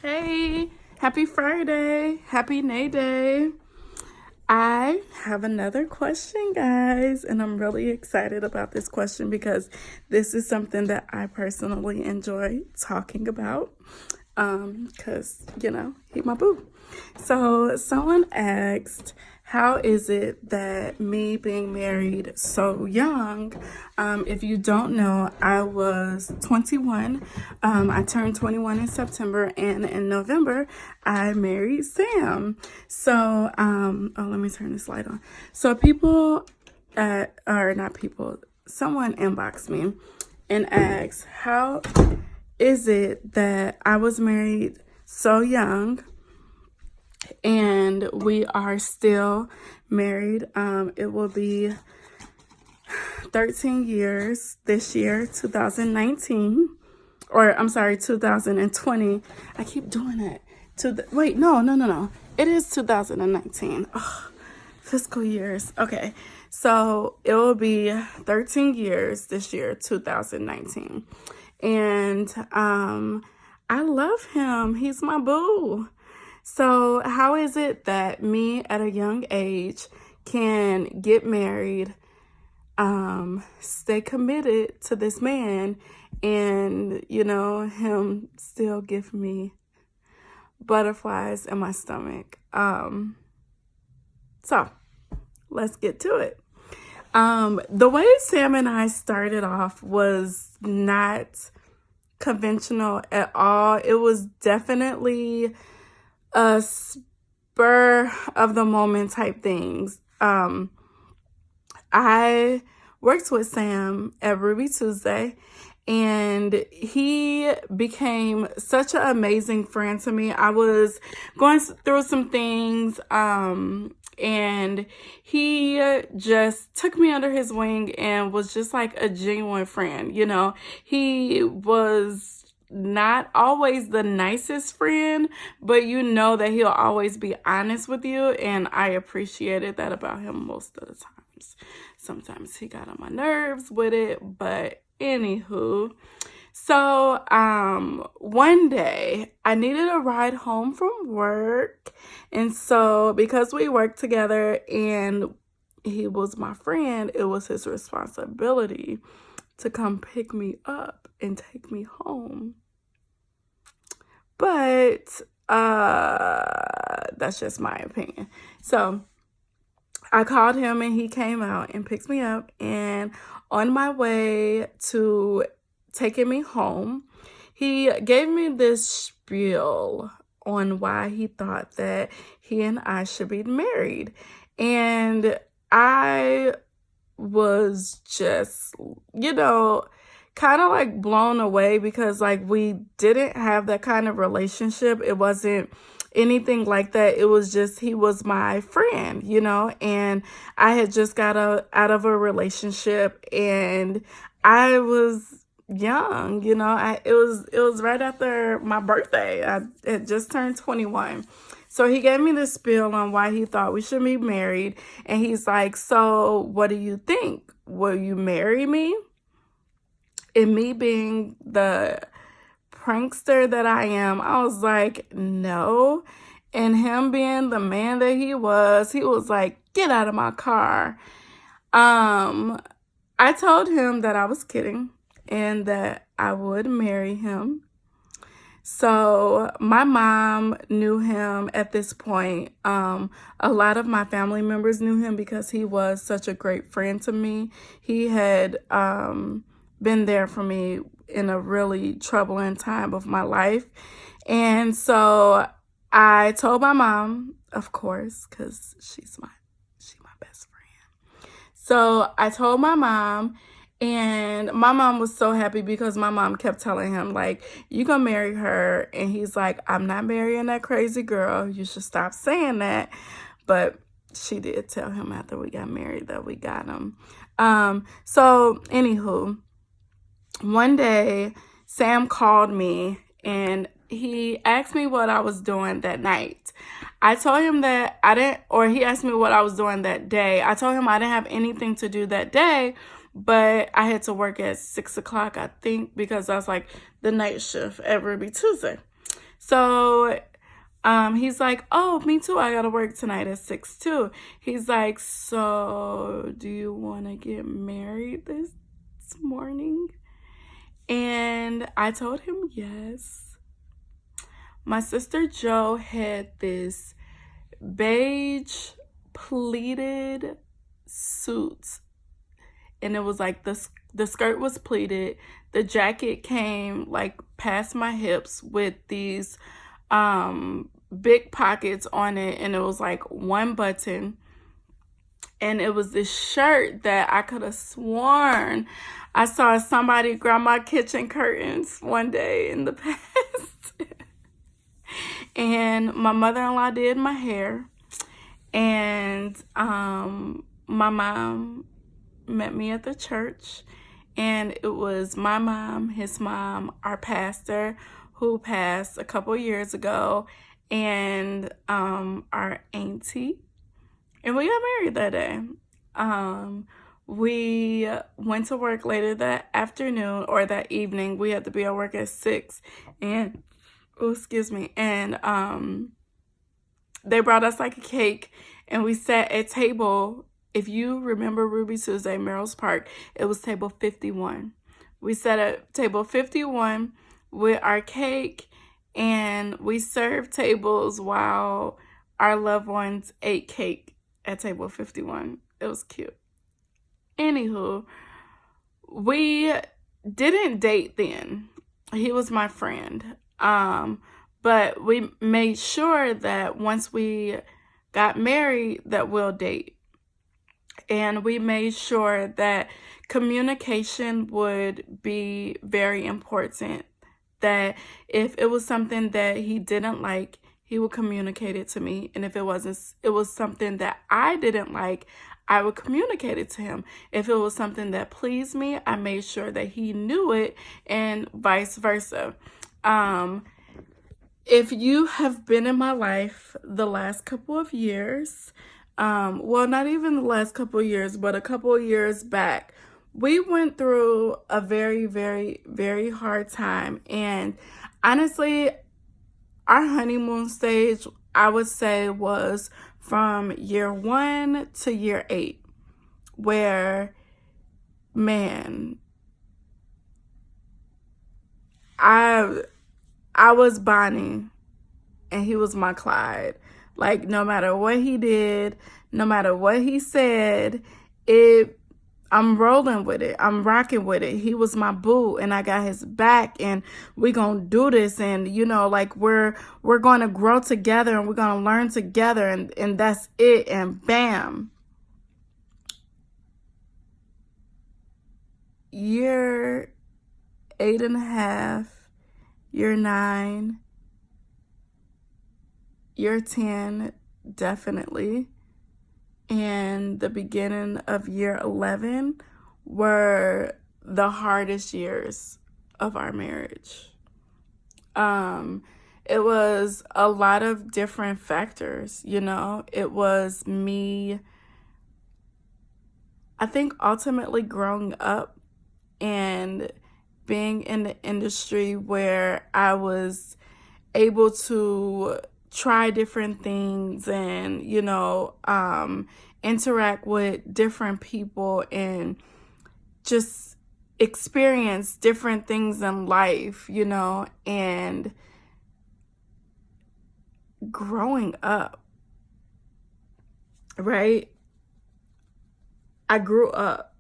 Hey, happy Friday. Happy Nay Day. I have another question, guys, and I'm really excited about this question because this is something that I personally enjoy talking about. Because, he my boo. So, someone asked, how is it that me being married so young? If you don't know, I was 21. I turned 21 in September, and in November, I married Sam. So, let me turn this light on. So, someone inboxed me and asked, how is it that I was married so young and we are still married? It will be 13 years this year, 2019, or I'm sorry, 2020. I keep doing it. No. It is 2019. Ugh, fiscal years. Okay. So it will be 13 years this year, 2019. And I love him. He's my boo. So how is it that me at a young age can get married, stay committed to this man, and, him still give me butterflies in my stomach? So let's get to it. The way Sam and I started off was not conventional at all. It was definitely a spur of the moment type things. I worked with Sam at Ruby Tuesday, and he became such an amazing friend to me. I was going through some things, and he just took me under his wing and was just like a genuine friend. He was not always the nicest friend, but that he'll always be honest with you, and I appreciated that about him most of the times. Sometimes he got on my nerves with it, but anywho. So one day I needed a ride home from work, and so because we worked together and he was my friend, it was his responsibility to come pick me up and take me home. But that's just my opinion. So I called him and he came out and picked me up, and on my way to taking me home, he gave me this spiel on why he thought that he and I should be married. And I was just, kind of like blown away because we didn't have that kind of relationship. It wasn't anything like that. It was just, he was my friend, and I had just got out of a relationship, and I was young, it was right after my birthday. I had just turned 21. So he gave me this spiel on why he thought we should be married. And he's like, so what do you think? Will you marry me? And me being the prankster that I am, I was like, no. And him being the man that he was like, get out of my car. I told him that I was kidding and that I would marry him. So my mom knew him at this point. A lot of my family members knew him because he was such a great friend to me. He had been there for me in a really troubling time of my life. And so I told my mom, of course, because she's my best friend. So I told my mom, and my mom was so happy because my mom kept telling him, like, you gonna marry her. And he's like, I'm not marrying that crazy girl. You should stop saying that. But she did tell him after we got married that we got him. So anywho, one day Sam called me and he asked me what I was doing that night. I told him that he asked me what I was doing that day. I told him I didn't have anything to do that day, but I had to work at 6 o'clock, I think, because that's like the night shift at Ruby Tuesday. So he's like, oh, me too. I gotta work tonight at 6 too. He's like, so do you want to get married this morning? And I told him yes. My sister Joe had this beige pleated suit, and it was like the skirt was pleated. The jacket came like past my hips with these big pockets on it, and it was like one button. And it was this shirt that I could have sworn I saw somebody grab my kitchen curtains one day in the past. And my mother-in-law did my hair. And my mom met me at the church. And it was my mom, his mom, our pastor, who passed a couple years ago, and our auntie. And we got married that day. We went to work later that afternoon or that evening. We had to be at work at 6. And, oh, excuse me. And they brought us like a cake, and we sat at table. If you remember Ruby Tuesday, Merrill's Park, it was table 51. We sat at table 51 with our cake, and we served tables while our loved ones ate cake at table 51. It was cute. Anywho, we didn't date then. He was my friend. But we made sure that once we got married that we'll date. And we made sure that communication would be very important. That if it was something that he didn't like, he would communicate it to me. And if it was something that I didn't like, I would communicate it to him. If it was something that pleased me, I made sure that he knew it, and vice versa. If you have been in my life the last couple of years, well, not even the last couple of years, but a couple of years back, we went through a very, very, very hard time. And honestly, our honeymoon stage, I would say, was from year 1 to year 8, where, man, I was Bonnie and he was my Clyde. Like, no matter what he did, no matter what he said, I'm rolling with it. I'm rocking with it. He was my boo, and I got his back, and we gonna do this. And, you know, like, we're gonna grow together, and we're gonna learn together, and that's it. And bam. Year 8.5, year 9, year 10, definitely. And the beginning of year 11 were the hardest years of our marriage. It was a lot of different factors, you know. It was me, I think, ultimately growing up and being in the industry where I was able to try different things and, you know, interact with different people and just experience different things in life, you know. And growing up, right? I grew up,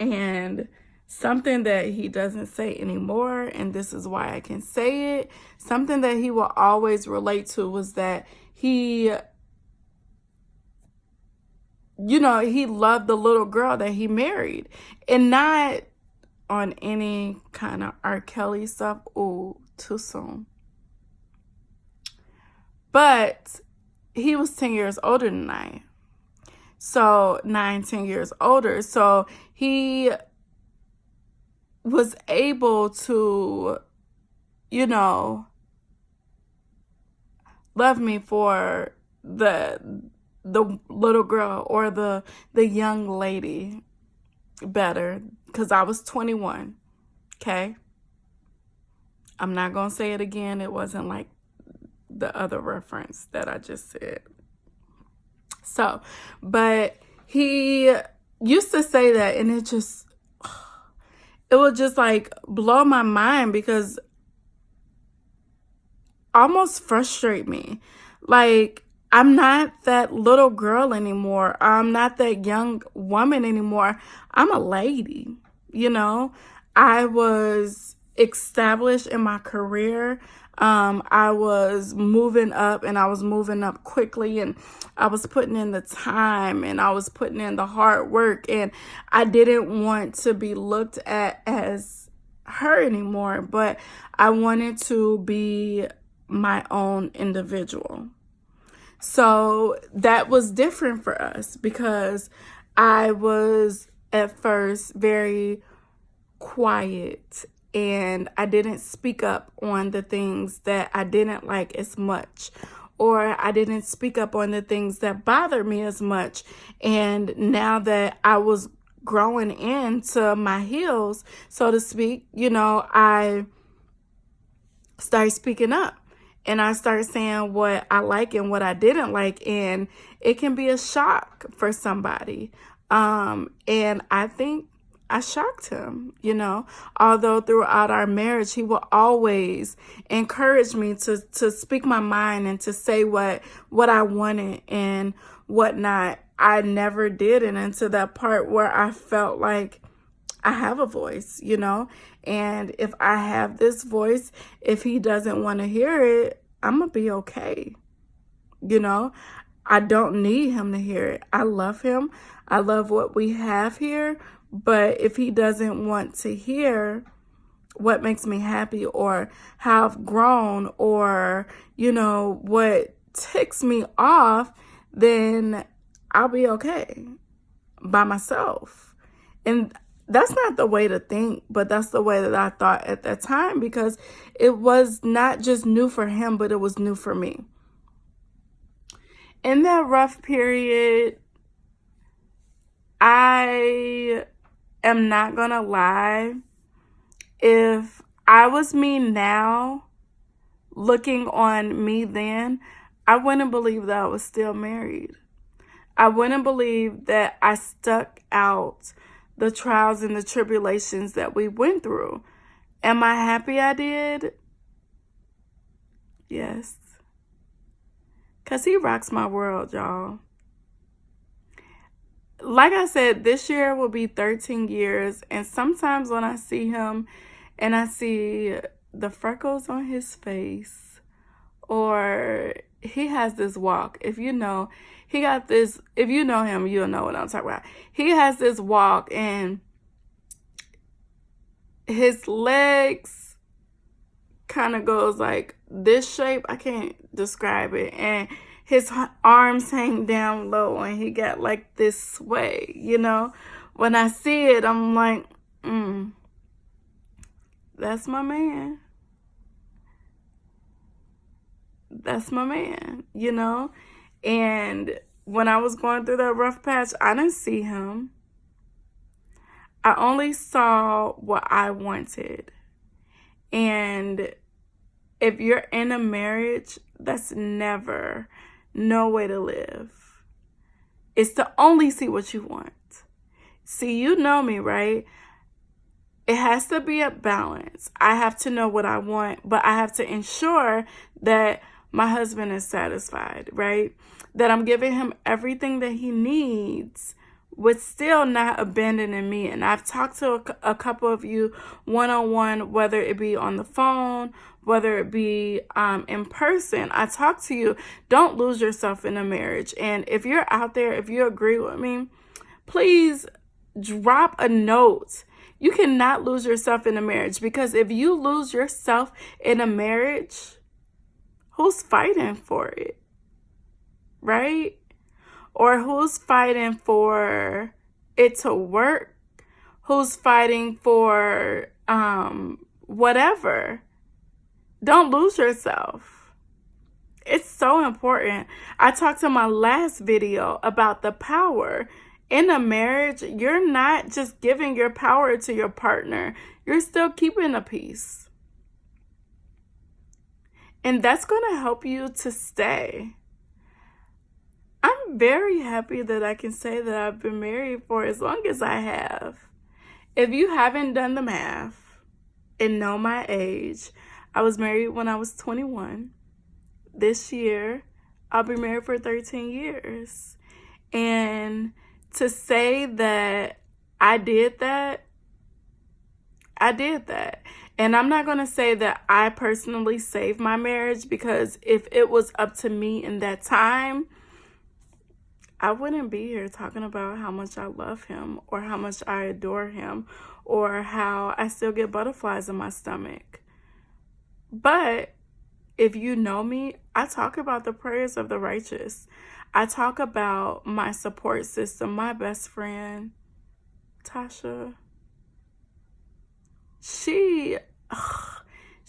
and something that he doesn't say anymore, and this is why I can say it, something that he will always relate to was that he, you know, he loved the little girl that he married. And not on any kind of R. Kelly stuff. Ooh, too soon. But he was 10 years older than I. So 9-10 years older. So he was able to, you know, love me for the little girl or the young lady better, because I was 21. Okay, I'm not gonna say it again. It wasn't like the other reference that I just said. So, but he used to say that, and it would just like blow my mind, because almost frustrate me. Like, I'm not that little girl anymore. I'm not that young woman anymore. I'm a lady, you know. I was established in my career. I was moving up, and I was moving up quickly, and I was putting in the time, and I was putting in the hard work, and I didn't want to be looked at as her anymore, but I wanted to be my own individual. So that was different for us, because I was at first very quiet, and I didn't speak up on the things that I didn't like as much, or I didn't speak up on the things that bothered me as much. And now that I was growing into my heels, so to speak, you know, I started speaking up, and I started saying what I like and what I didn't like, and it can be a shock for somebody. And I think I shocked him, you know, although throughout our marriage, he will always encourage me to speak my mind and to say what I wanted and whatnot. I never did it until that part where I felt like I have a voice, you know, and if I have this voice, if he doesn't want to hear it, I'm going to be okay. You know, I don't need him to hear it. I love him. I love what we have here. But if he doesn't want to hear what makes me happy, or how I've grown, or, you know, what ticks me off, then I'll be okay by myself. And that's not the way to think, but that's the way that I thought at that time, because it was not just new for him, but it was new for me. In that rough period, I am not gonna lie. If I was me now, looking on me then, I wouldn't believe that I was still married. I wouldn't believe that I stuck out the trials and the tribulations that we went through. Am I happy I did? Yes. Because he rocks my world, y'all. Like I said, this year will be 13 years. And sometimes when I see him and I see the freckles on his face, or he has this walk, if you know, he got this, if you know him, you'll know what I'm talking about. He has this walk, and his legs kind of goes like this shape. I can't describe it. And his arms hang down low, and he got like this sway, you know. When I see it, I'm like, that's my man. That's my man, you know. And when I was going through that rough patch, I didn't see him. I only saw what I wanted. And if you're in a marriage, that's never no way to live. It's to only see what you want. See, you know me, right? It has to be a balance. I have to know what I want, but I have to ensure that my husband is satisfied, right? That I'm giving him everything that he needs, with still not abandoning me. And I've talked to a couple of you one-on-one, whether it be on the phone, whether it be in person. I talk to you. Don't lose yourself in a marriage. And if you're out there, if you agree with me, please drop a note. You cannot lose yourself in a marriage, because if you lose yourself in a marriage, who's fighting for it, right? Or who's fighting for it to work? Who's fighting for whatever? Don't lose yourself. It's so important. I talked in my last video about the power. In a marriage, you're not just giving your power to your partner. You're still keeping a peace. And that's going to help you to stay. I'm very happy that I can say that I've been married for as long as I have. If you haven't done the math and know my age, I was married when I was 21. This year, I'll be married for 13 years. And to say that I did that, I did that. And I'm not going to say that I personally saved my marriage, because if it was up to me in that time, I wouldn't be here talking about how much I love him or how much I adore him or how I still get butterflies in my stomach. But if you know me, I talk about the prayers of the righteous. I talk about my support system, my best friend, Tasha. She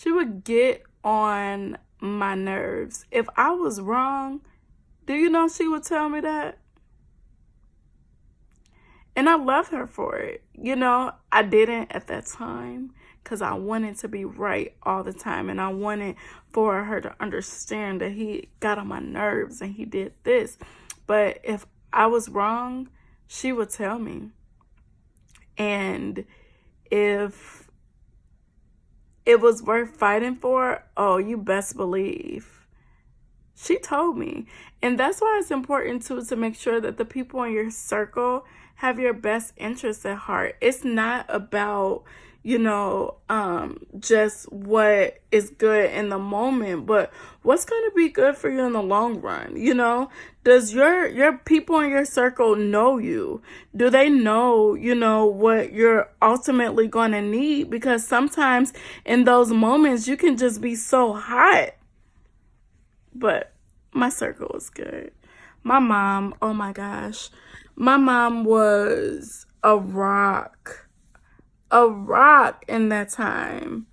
would get on my nerves. If I was wrong, do you know she would tell me that? And I love her for it. You know, I didn't at that time because I wanted to be right all the time. And I wanted for her to understand that he got on my nerves and he did this. But if I was wrong, she would tell me. And if it was worth fighting for, oh, you best believe she told me. And that's why it's important too to make sure that the people in your circle have your best interests at heart. It's not about, you know, just what is good in the moment, but what's going to be good for you in the long run. You know, does your people in your circle know you? Do they know, you know, what you're ultimately going to need? Because sometimes in those moments you can just be so hot. But my circle was good. My mom, oh my gosh, my mom was a rock in that time.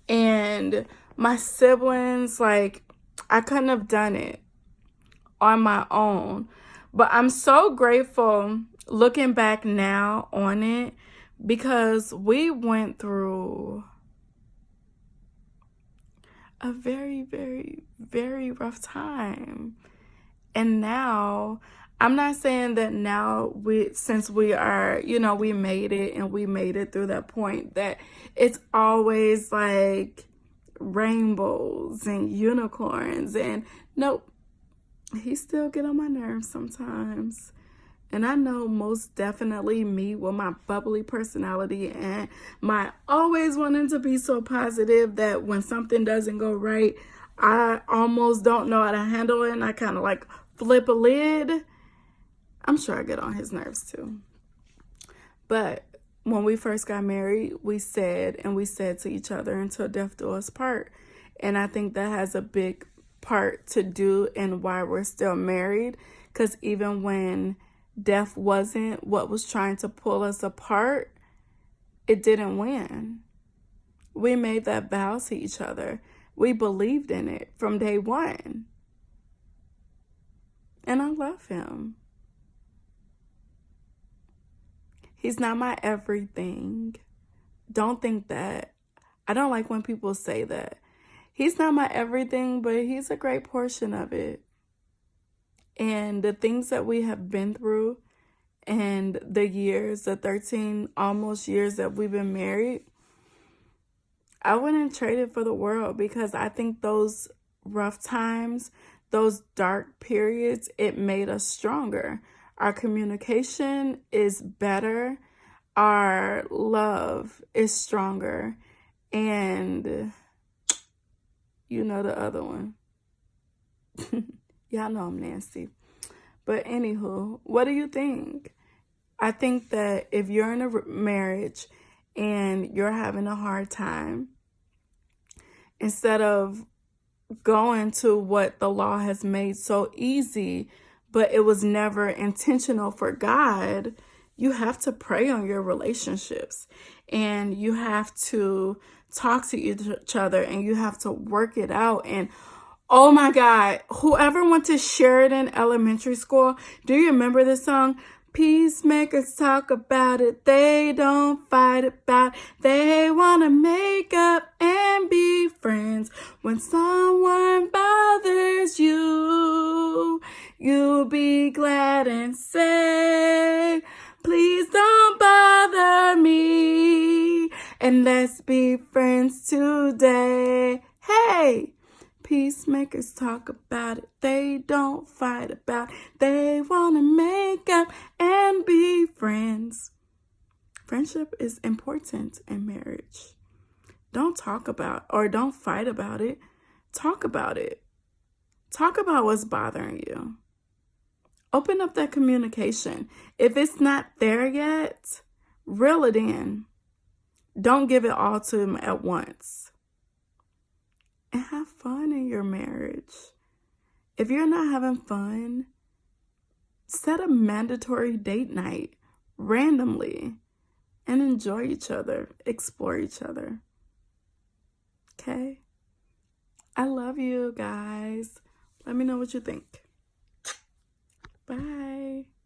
And my siblings, like, I couldn't have done it on my own. But I'm so grateful looking back now on it, because we went through a very, very, very rough time. And now, I'm not saying that now since we are, you know, we made it and we made it through that point, that it's always like rainbows and unicorns. And nope, he still get on my nerves sometimes. And I know most definitely me with my bubbly personality and my always wanting to be so positive that when something doesn't go right, I almost don't know how to handle it. And I kind of like flip a lid. I'm sure I get on his nerves too. But when we first got married, we said to each other, until death do us part. And I think that has a big part to do in why we're still married. Because even when death wasn't what was trying to pull us apart, it didn't win. We made that vow to each other. We believed in it from day one. And I love him. He's not my everything. Don't think that. I don't like when people say that. He's not my everything, but he's a great portion of it. And the things that we have been through and the years, the 13 almost years that we've been married, I wouldn't trade it for the world, because I think those rough times, those dark periods, it made us stronger. Our communication is better. Our love is stronger. And you know the other one. Y'all know I'm nasty. But anywho, what do you think? I think that if you're in a marriage and you're having a hard time, instead of going to what the law has made so easy, but it was never intentional for God, you have to pray on your relationships. And you have to talk to each other and you have to work it out. And oh my God, whoever went to Sheridan Elementary School, do you remember this song? Peacemakers talk about it, they don't fight about it. They want to make up and be friends. When someone bothers you, you'll be glad and say, please don't bother me, and let's be friends today. Hey! Peacemakers talk about it, they don't fight about it. They want to make up and be friends. Friendship is important in marriage. Don't talk about or don't fight about it. Talk about it. Talk about what's bothering you. Open up that communication. If it's not there yet, reel it in. Don't give it all to him at once. And have fun in your marriage. If you're not having fun, set a mandatory date night randomly and enjoy each other, explore each other. Okay? I love you guys. Let me know what you think. Bye.